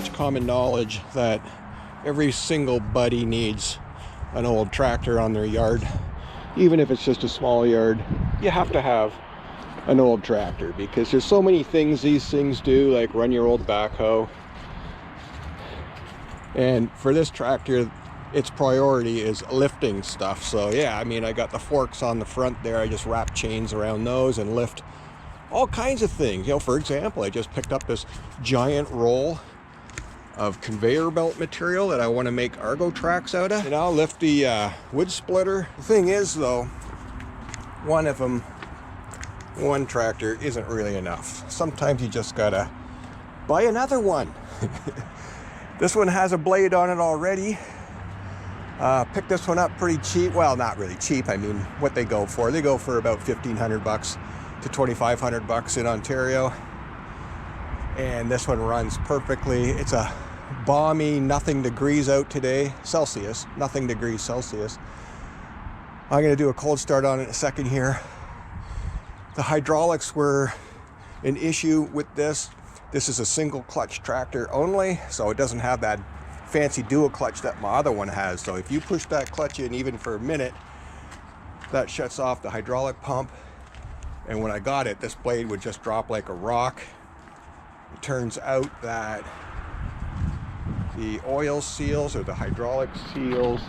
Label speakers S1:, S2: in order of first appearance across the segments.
S1: much common knowledge that every single buddy needs an old tractor on their yard. Even if it's just a small yard, you have to have an old tractor because there's so many things these things do, like run your old backhoe. And for this tractor, its priority is lifting stuff. So yeah, I mean, I got the forks on the front there. I just wrap chains around those and lift all kinds of things. You know, for example, I just picked up this giant roll of conveyor belt material that I want to make Argo tracks out of. And I'll lift the wood splitter. The thing is though, one tractor isn't really enough. Sometimes you just gotta buy another one. This one has a blade on it already. Picked this one up pretty cheap. Well, not really cheap. I mean, what they go for. They go for about $1,500 to $2,500 in Ontario. And this one runs perfectly. It's a balmy, nothing degrees out today. Celsius, nothing degrees Celsius. I'm gonna do a cold start on it in a second here. The hydraulics were an issue with this. This is a single clutch tractor only, so it doesn't have that fancy dual clutch that my other one has. So if you push that clutch in even for a minute, that shuts off the hydraulic pump. And when I got it, this blade would just drop like a rock. It turns out that the oil seals or the hydraulic seals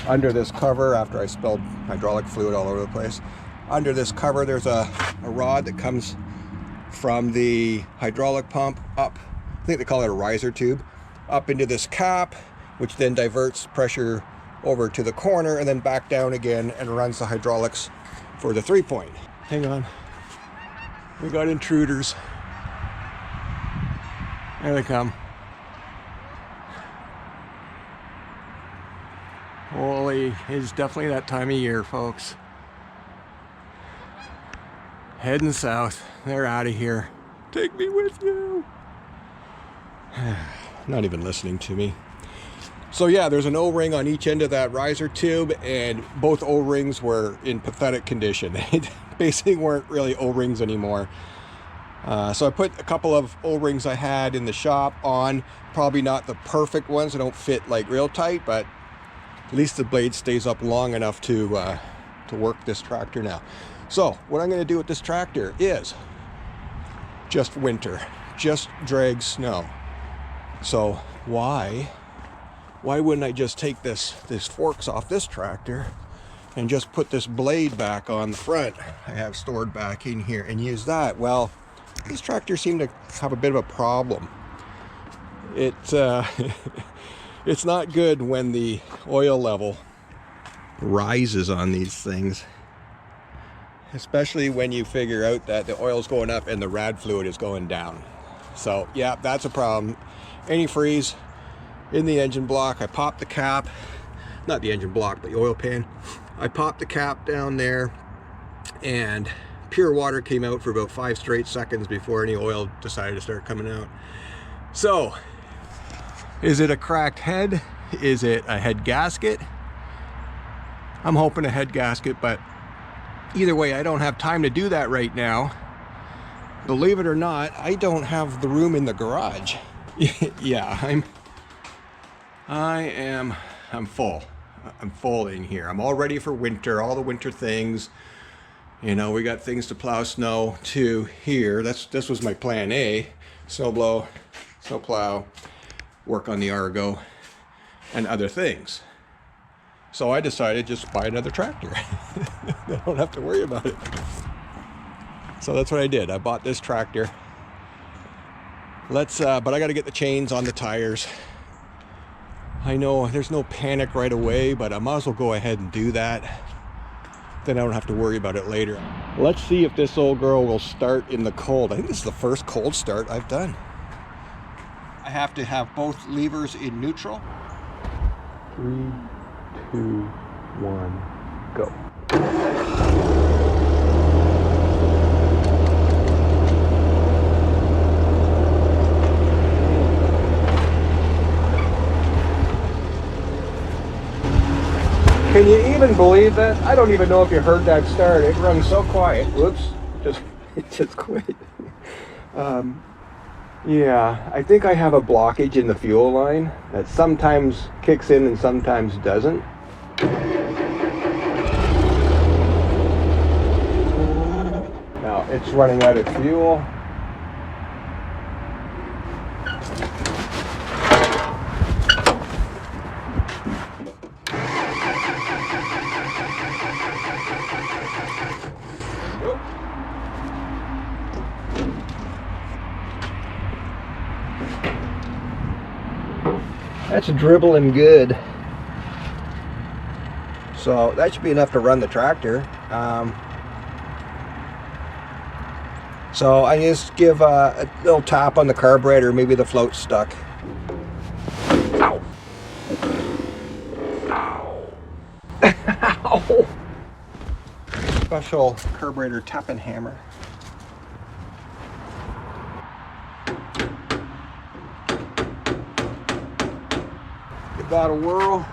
S1: under this cover, after I spilled hydraulic fluid all over the place, under this cover there's a rod that comes from the hydraulic pump up, I think they call it a riser tube, up into this cap, which then diverts pressure over to the corner and then back down again and runs the hydraulics for the 3-point. Hang on, we got intruders. There they come. Holy, it's definitely that time of year, folks. Heading south. They're out of here. Take me with you. Not even listening to me. So yeah, there's an O-ring on each end of that riser tube, and both O-rings were in pathetic condition. They basically weren't really O-rings anymore. So I put a couple of O-rings I had in the shop on. Probably not the perfect ones. They don't fit like real tight, but at least the blade stays up long enough to work this tractor now. So what I'm going to do with this tractor is just winter, just drag snow. So why wouldn't I just take this forks off this tractor and just put this blade back on the front I have stored back in here and use that? Well, this tractor seemed to have a bit of a problem. It's not good when the oil level rises on these things, especially when you figure out that the oil's going up and the rad fluid is going down. So yeah, that's a problem. Antifreeze in the engine block. I popped the cap, not the engine block, but the oil pan. I popped the cap down there, and pure water came out for about 5 straight seconds before any oil decided to start coming out. So is it a cracked head? Is it a head gasket? I'm hoping a head gasket, but either way, I don't have time to do that right now. Believe it or not, I don't have the room in the garage. Yeah, I'm full. I'm full in here. I'm all ready for winter, all the winter things. You know, we got things to plow snow to here. This was my plan A. Snow blow, snow plow, work on the Argo, and other things. So I decided just to buy another tractor. I don't have to worry about it. So that's what I did. I bought this tractor. But I got to get the chains on the tires. I know there's no panic right away, but I might as well go ahead and do that. Then I don't have to worry about it later. Let's see if this old girl will start in the cold. I think this is the first cold start I've done. I have to have both levers in neutral. 3, 2, 1, go. Can you even believe that? I don't even know if you heard that start. It runs so quiet. Whoops, it just quit. Yeah, I think I have a blockage in the fuel line that sometimes kicks in and sometimes doesn't. Now it's running out of fuel. That's dribbling good. So that should be enough to run the tractor. So I just give a little tap on the carburetor, maybe the float's stuck. Ow. Ow. Ow. Special carburetor tapping hammer. Give that a whirl.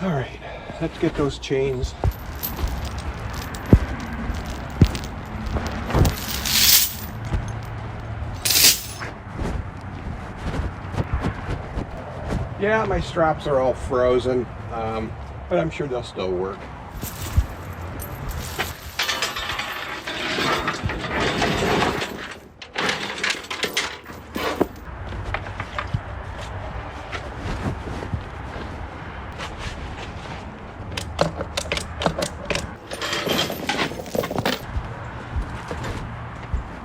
S1: All right, let's get those chains. Yeah, my straps are all frozen, but I'm sure they'll still work.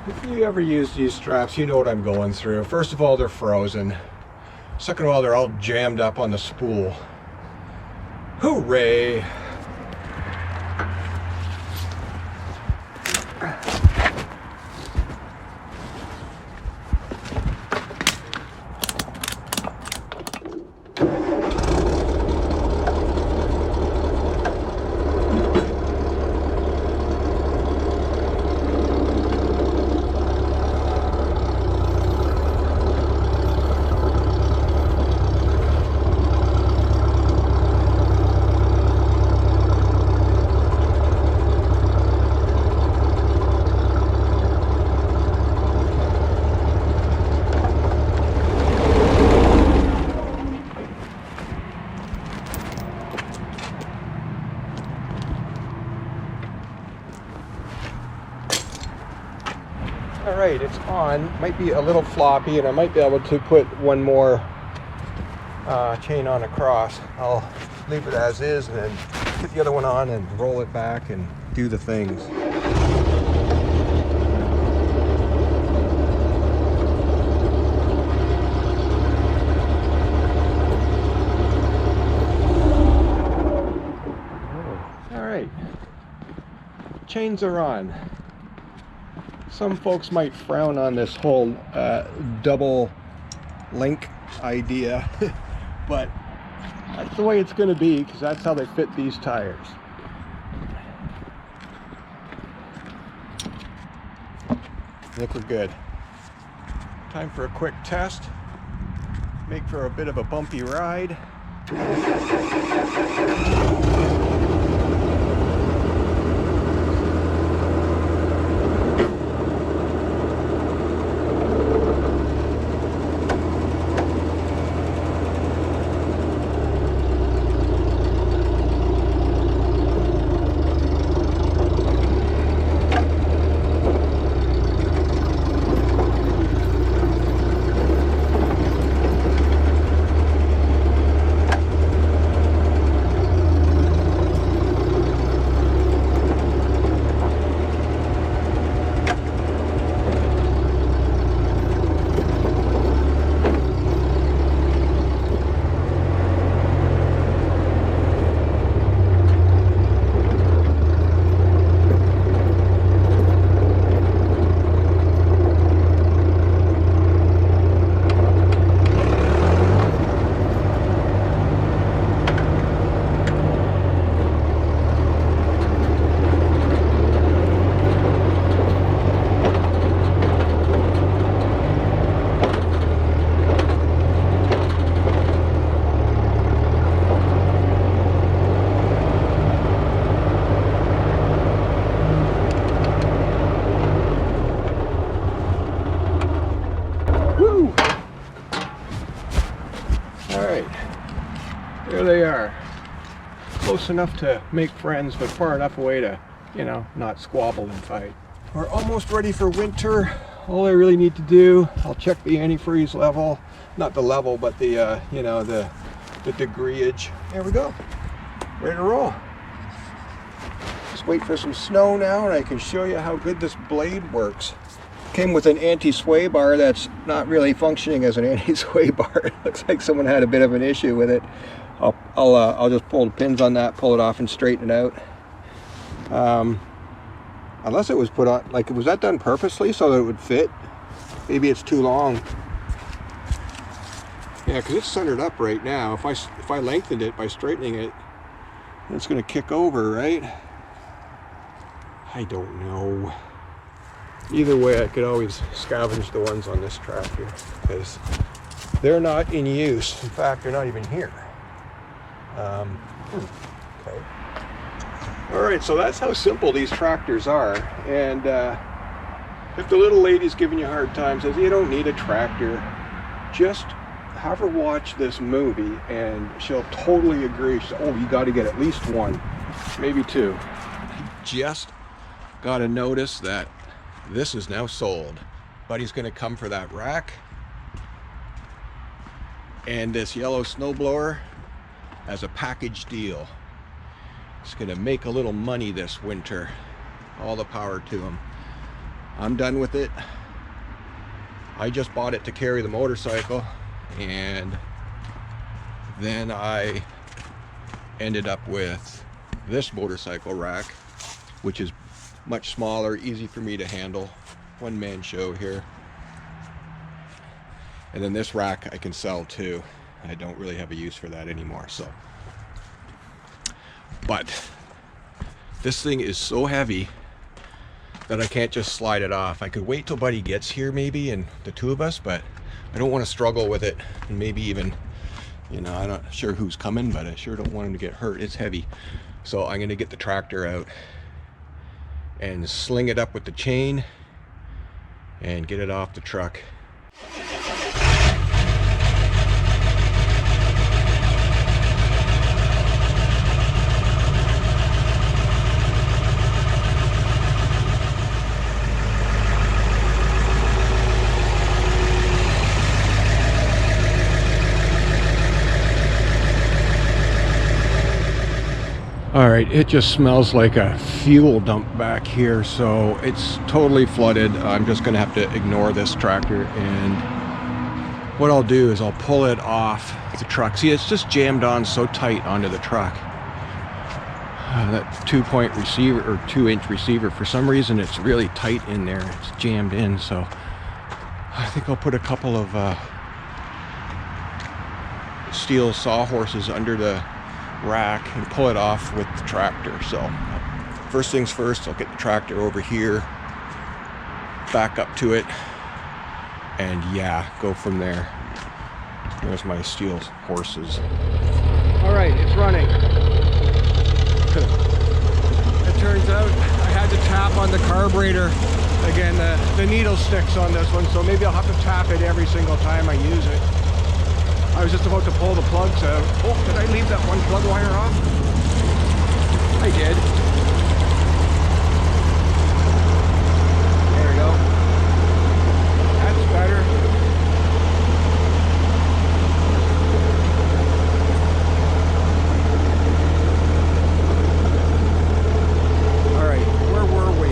S1: If you ever use these straps, you know what I'm going through. First of all, they're frozen. Second of all, they're all jammed up on the spool. Hooray! All right, it's on. Might be a little floppy, and I might be able to put one more chain on across. I'll leave it as is and then put the other one on and roll it back and do the things. All right, chains are on. Some folks might frown on this whole double link idea, but that's the way it's going to be because that's how they fit these tires. think we're good. Time for a quick test. Make for a bit of a bumpy ride. There they are. Close enough to make friends, but far enough away to, you know, not squabble and fight. We're almost ready for winter. All I really need to do, I'll check the antifreeze level. Not the level, but the, you know, the degreeage. There we go. Ready to roll. Just wait for some snow now and I can show you how good this blade works. Came with an anti-sway bar that's not really functioning as an anti-sway bar. It looks like someone had a bit of an issue with it. I'll just pull the pins on that, pull it off and straighten it out. Unless it was put on, like, was that done purposely so that it would fit? Maybe it's too long. Yeah, because it's centered up right now. If I lengthened it by straightening it, it's going to kick over, right? I don't know. Either way, I could always scavenge the ones on this tractor because they're not in use. In fact, they're not even here. Okay. All right, so that's how simple these tractors are. And if the little lady's giving you a hard time, says you don't need a tractor, just have her watch this movie and she'll totally agree. She'll, oh, you got to get at least one, maybe two. Just got to notice that this is now sold. Buddy's going to come for that rack. And this yellow snowblower as a package deal. It's going to make a little money this winter. All the power to him. I'm done with it. I just bought it to carry the motorcycle. And then I ended up with this motorcycle rack, which is much smaller, easy for me to handle. One-man show here. And then this rack I can sell too. I don't really have a use for that anymore, so. But this thing is so heavy that I can't just slide it off. I could wait till Buddy gets here maybe, and the two of us, but I don't want to struggle with it. And maybe even, you know, I'm not sure who's coming, but I sure don't want him to get hurt. It's heavy. So I'm going to get the tractor out and sling it up with the chain and get it off the truck. All right, it just smells like a fuel dump back here, so it's totally flooded. I'm just gonna have to ignore this tractor, and what I'll do is I'll pull it off the truck. See, it's just jammed on so tight onto the truck. That 2-point receiver or 2-inch receiver, for some reason it's really tight in there. It's jammed in, so I think I'll put a couple of steel sawhorses under the rack and pull it off with the tractor. So first things first, I'll get the tractor over here, back up to it, and yeah, go from there. There's my steel horses. All right, it's running. It turns out I had to tap on the carburetor. Again, the needle sticks on this one, so maybe I'll have to tap it every single time I use it. I was just about to pull the plugs out. Oh, did I leave that one plug wire off? I did. There we go. That's better. All right, where were we?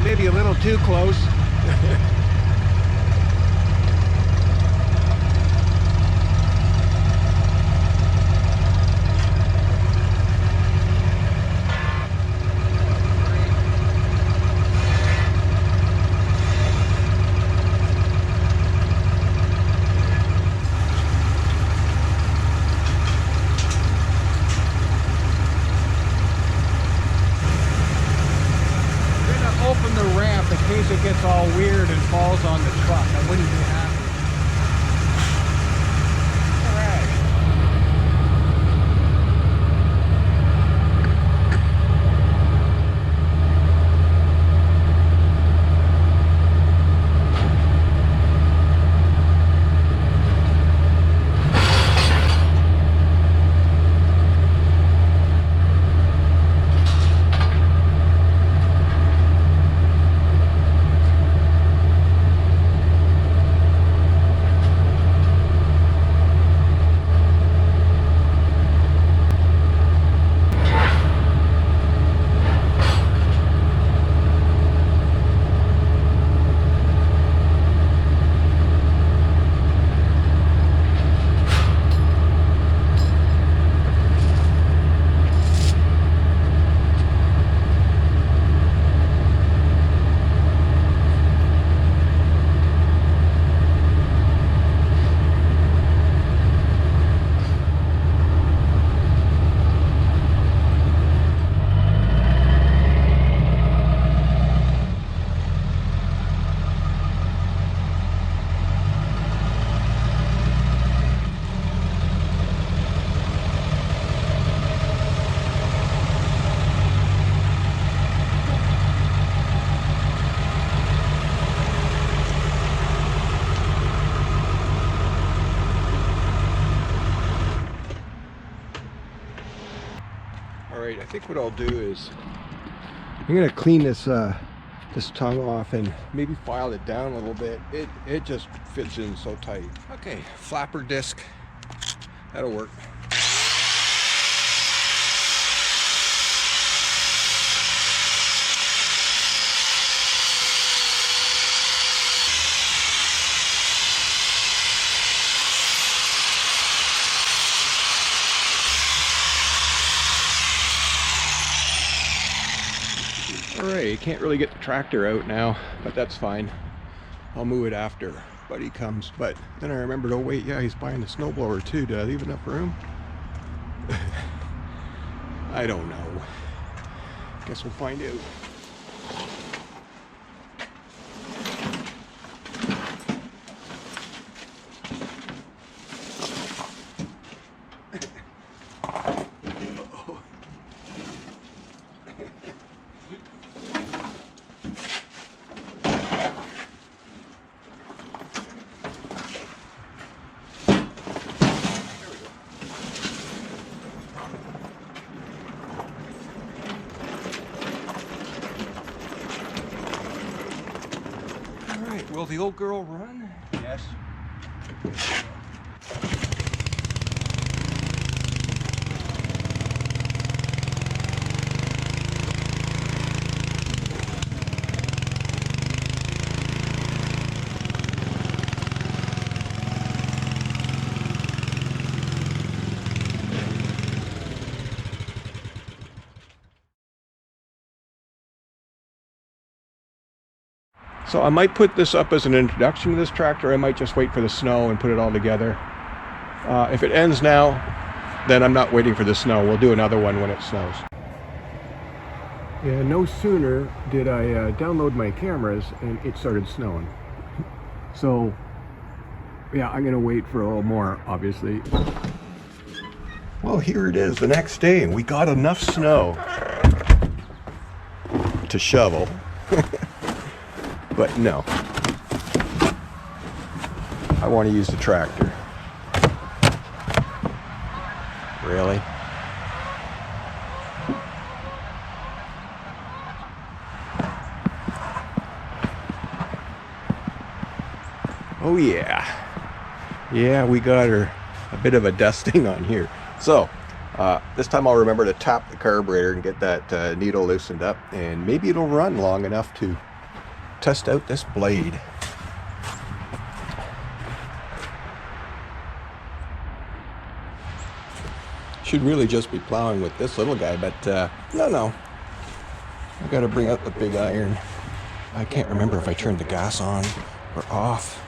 S1: Maybe a little too close. Open the ramp in case it gets all weird and falls on the truck. I wouldn't be happy. All right. Alright, I think what I'll do is I'm gonna clean this this tongue off and maybe file it down a little bit. It just fits in so tight. Okay, flapper disc. That'll work. Alright, you can't really get the tractor out now, but that's fine. I'll move it after Buddy comes. But then I remembered, oh wait, yeah, he's buying a snowblower too. Did I leave enough room? I don't know. Guess we'll find out. Will the old girl run? Yes. So I might put this up as an introduction to this tractor. I might just wait for the snow and put it all together. If it ends now, then I'm not waiting for the snow. We'll do another one when it snows. Yeah, no sooner did I download my cameras and it started snowing. So, yeah, I'm gonna wait for a little more, obviously. Well, here it is the next day, and we got enough snow to shovel. But no, I want to use the tractor. Really? Oh yeah. Yeah, we got her a bit of a dusting on here. So, this time I'll remember to tap the carburetor and get that needle loosened up, and maybe it'll run long enough to test out this blade. Should really just be plowing with this little guy, but no. I gotta bring out the big iron. I can't remember if I turned the gas on or off.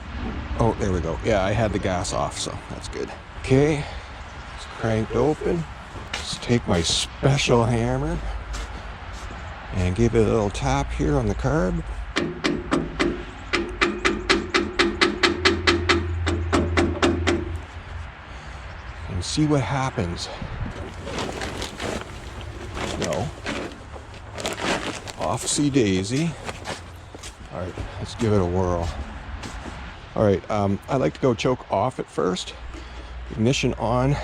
S1: Oh, there we go. Yeah, I had the gas off, so that's good. Okay, it's cranked open. Let's take my special hammer and give it a little tap here on the carb. And see what happens. No. Off-sea daisy. All right, let's give it a whirl. All right, I like to go choke off at first. Ignition on.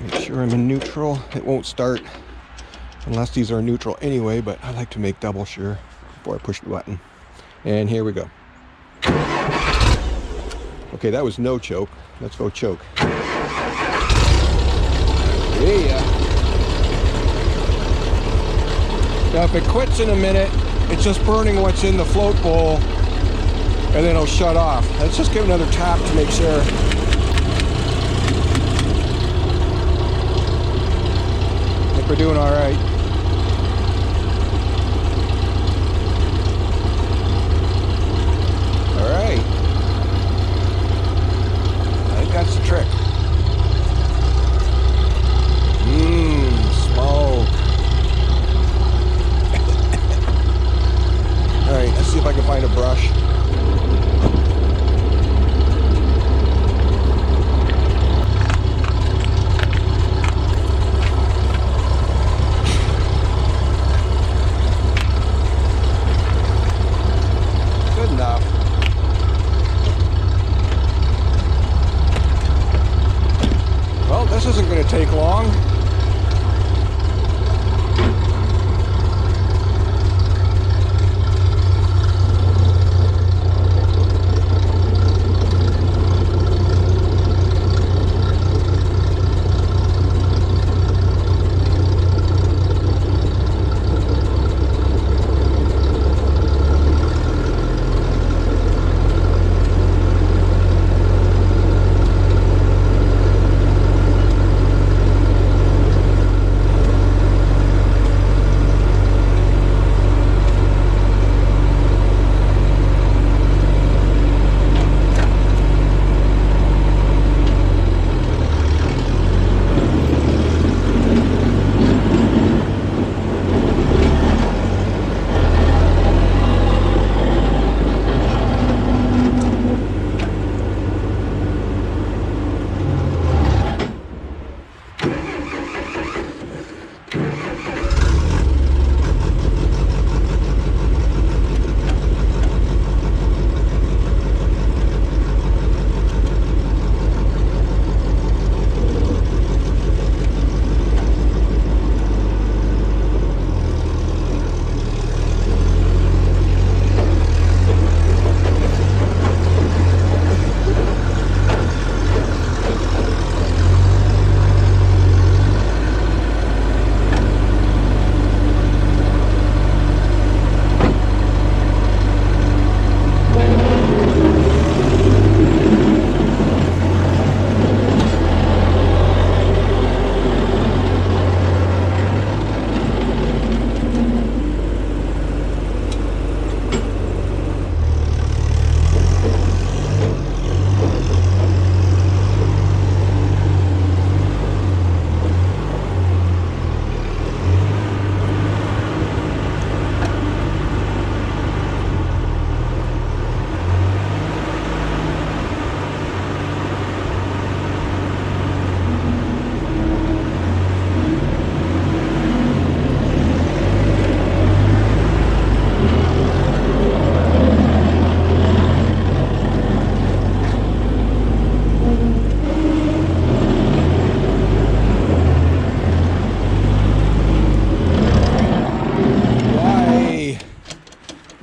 S1: Make sure I'm in neutral. It won't start unless these are neutral anyway, but I like to make double sure before I push the button. And here we go. Okay, that was no choke. Let's go choke. Yeah. Now if it quits in a minute, it's just burning what's in the float bowl, and then it'll shut off. Let's just give another tap to make sure. I think we're doing all right. All right. I think that's the trick. Smoke. All right, let's see if I can find a brush. Good enough. Well, this isn't going to take long.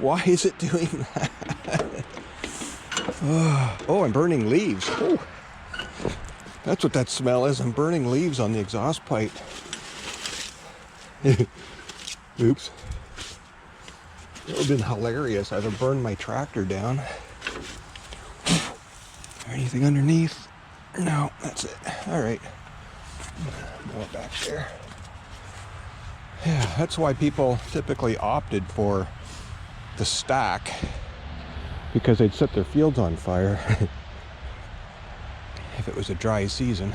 S1: Why is it doing that? Oh, I'm burning leaves. Oh, that's what that smell is. I'm burning leaves on the exhaust pipe. Oops. It would have been hilarious. I'd have burned my tractor down. Anything underneath? No, that's it. All right. More back there. Yeah, that's why people typically opted for the stack, because they'd set their fields on fire if it was a dry season.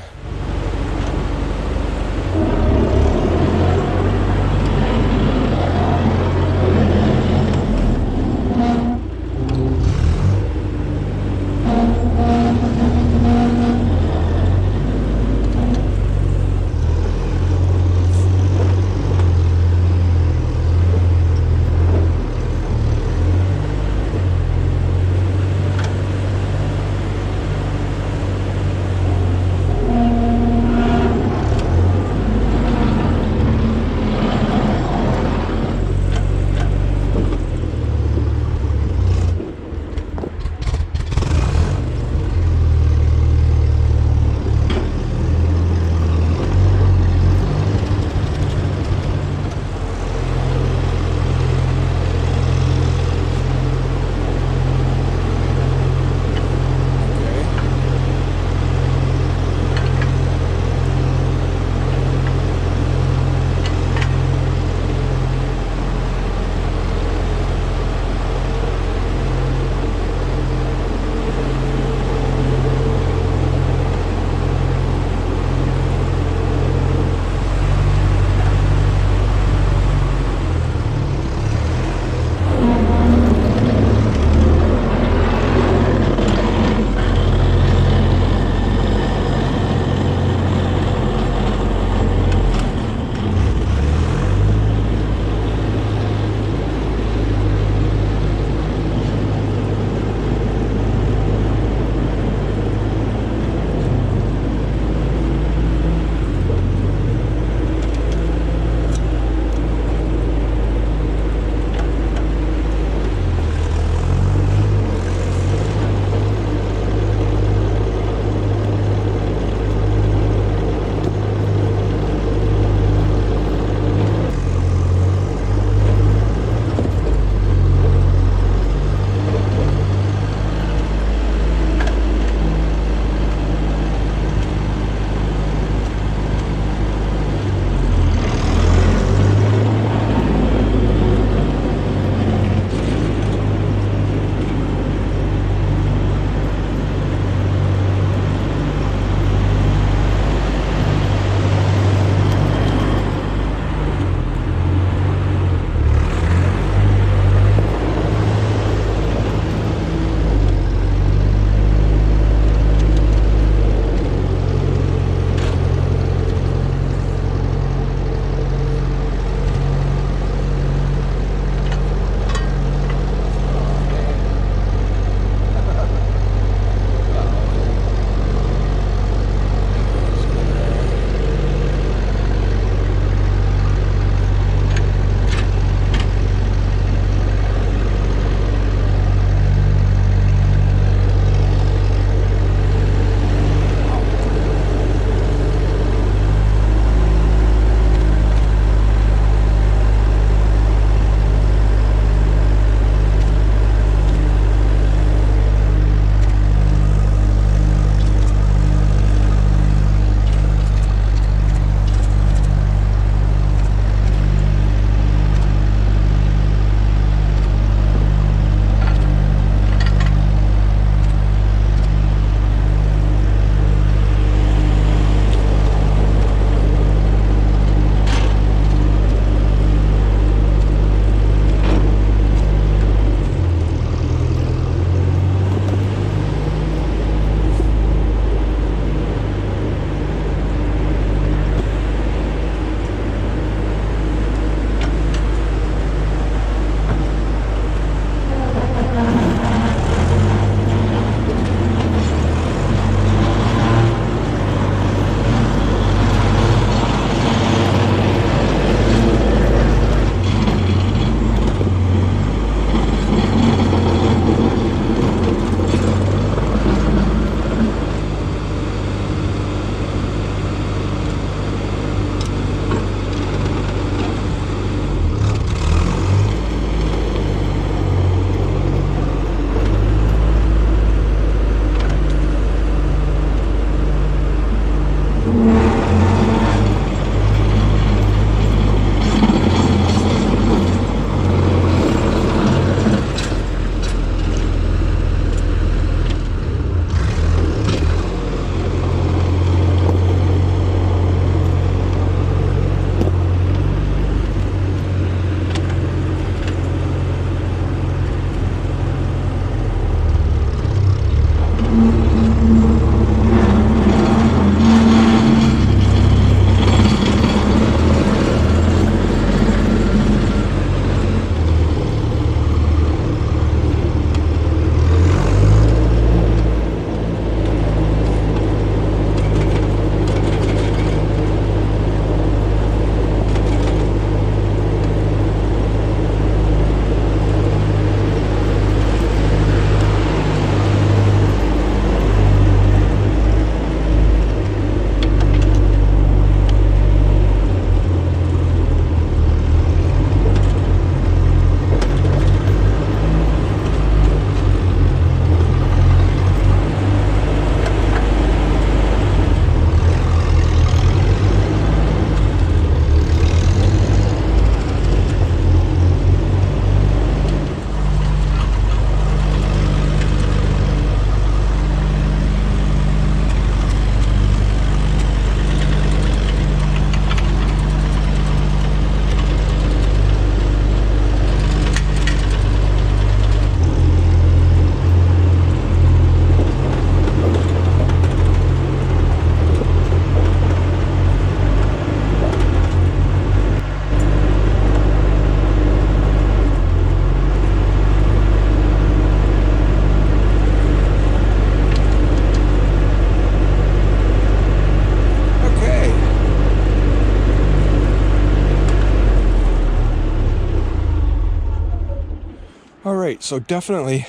S1: right, so definitely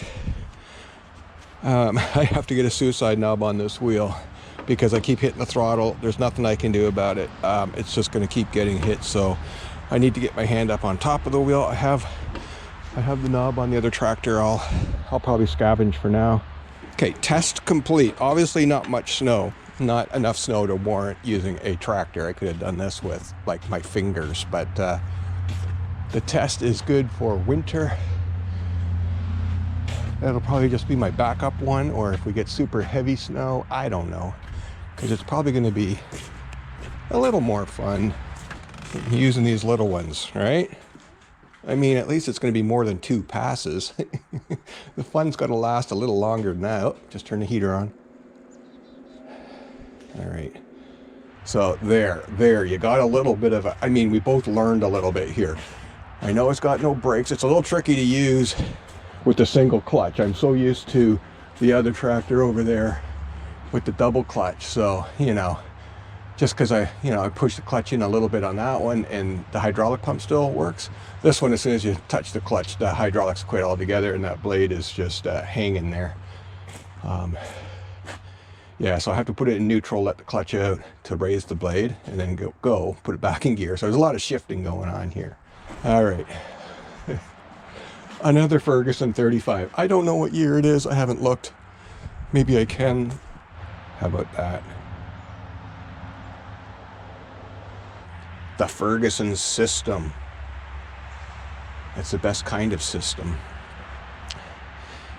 S1: I have to get a suicide knob on this wheel because I keep hitting the throttle. There's nothing I can do about it. It's just going to keep getting hit, so I need to get my hand up on top of the wheel. I have the knob on the other tractor. I'll probably scavenge for now. Okay, test complete. Obviously not much snow. Not enough snow to warrant using a tractor. I could have done this with like my fingers, but the test is good for winter. That'll probably just be my backup one, or if we get super heavy snow, I don't know. Because it's probably going to be a little more fun using these little ones, right? I mean, at least it's going to be more than 2 passes. The fun's got to last a little longer than that. Oh, just turn the heater on. All right. So there, you got a little bit of I mean, we both learned a little bit here. I know it's got no brakes. It's a little tricky to use with the single clutch. I'm so used to the other tractor over there with the double clutch. So, you know, just because I push the clutch in a little bit on that one and the hydraulic pump still works. This one, as soon as you touch the clutch, the hydraulics quit altogether and that blade is just hanging there. Yeah, so I have to put it in neutral, let the clutch out to raise the blade, and then go put it back in gear. So there's a lot of shifting going on here. All right. Another Ferguson 35. I don't know what year it is. I haven't looked. Maybe I can. How about that? The Ferguson system. It's the best kind of system.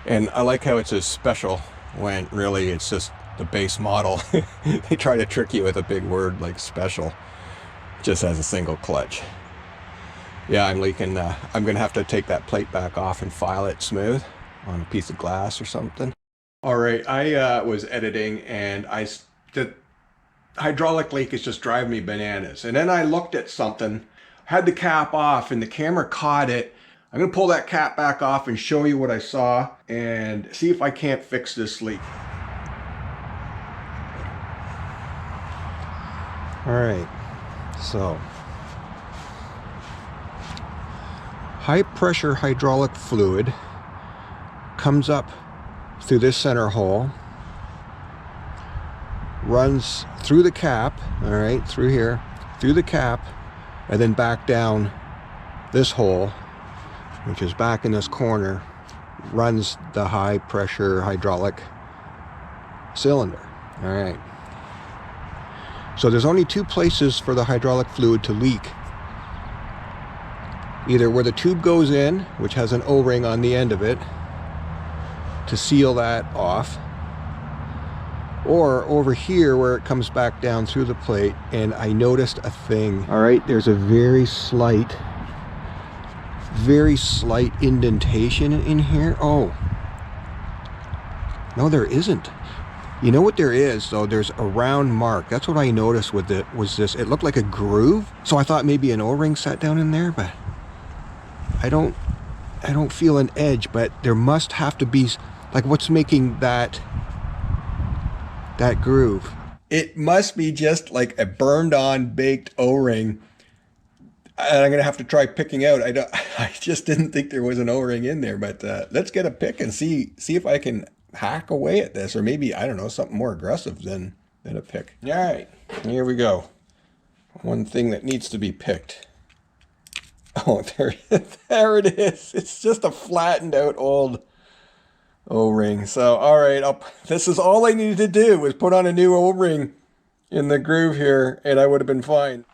S1: And I like how it says special when really it's just the base model. They try to trick you with a big word like special. Just has a single clutch. Yeah, I'm leaking. I'm going to have to take that plate back off and file it smooth on a piece of glass or something. All right, I was editing and the hydraulic leak is just driving me bananas. And then I looked at something, had the cap off and the camera caught it. I'm going to pull that cap back off and show you what I saw and see if I can't fix this leak. All right, so high pressure hydraulic fluid comes up through this center hole, runs through the cap, all right, through here, through the cap, and then back down this hole, which is back in this corner, runs the high pressure hydraulic cylinder. All right. So there's only 2 places for the hydraulic fluid to leak. Either where the tube goes in, which has an O-ring on the end of it to seal that off, or over here where it comes back down through the plate. And I noticed a thing. All right, there's a very slight indentation in here. Oh, no, there isn't. You know what there is though? There's a round mark. That's what I noticed with it. It looked like a groove. So I thought maybe an O-ring sat down in there, but I don't feel an edge. But there must have to be, like, what's making that groove? It must be just like a burned on baked O-ring. And I'm gonna have to try picking out. I just didn't think there was an O-ring in there. But let's get a pick and see if I can hack away at this, or maybe, I don't know, something more aggressive than a pick. All right, here we go. One thing that needs to be picked. Oh, there it is. It's just a flattened out old O-ring. So, all right, this is all I needed to do was put on a new O-ring in the groove here, and I would have been fine.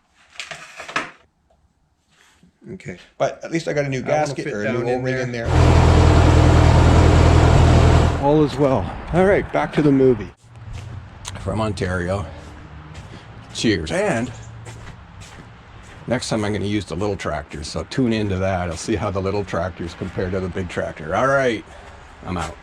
S1: Okay, but at least I got a new gasket or a new O-ring in there. All is well. All right, back to the movie. From Ontario. Cheers. And next time I'm going to use the little tractors, so tune into that. I'll see how the little tractors compare to the big tractor. All right, I'm out.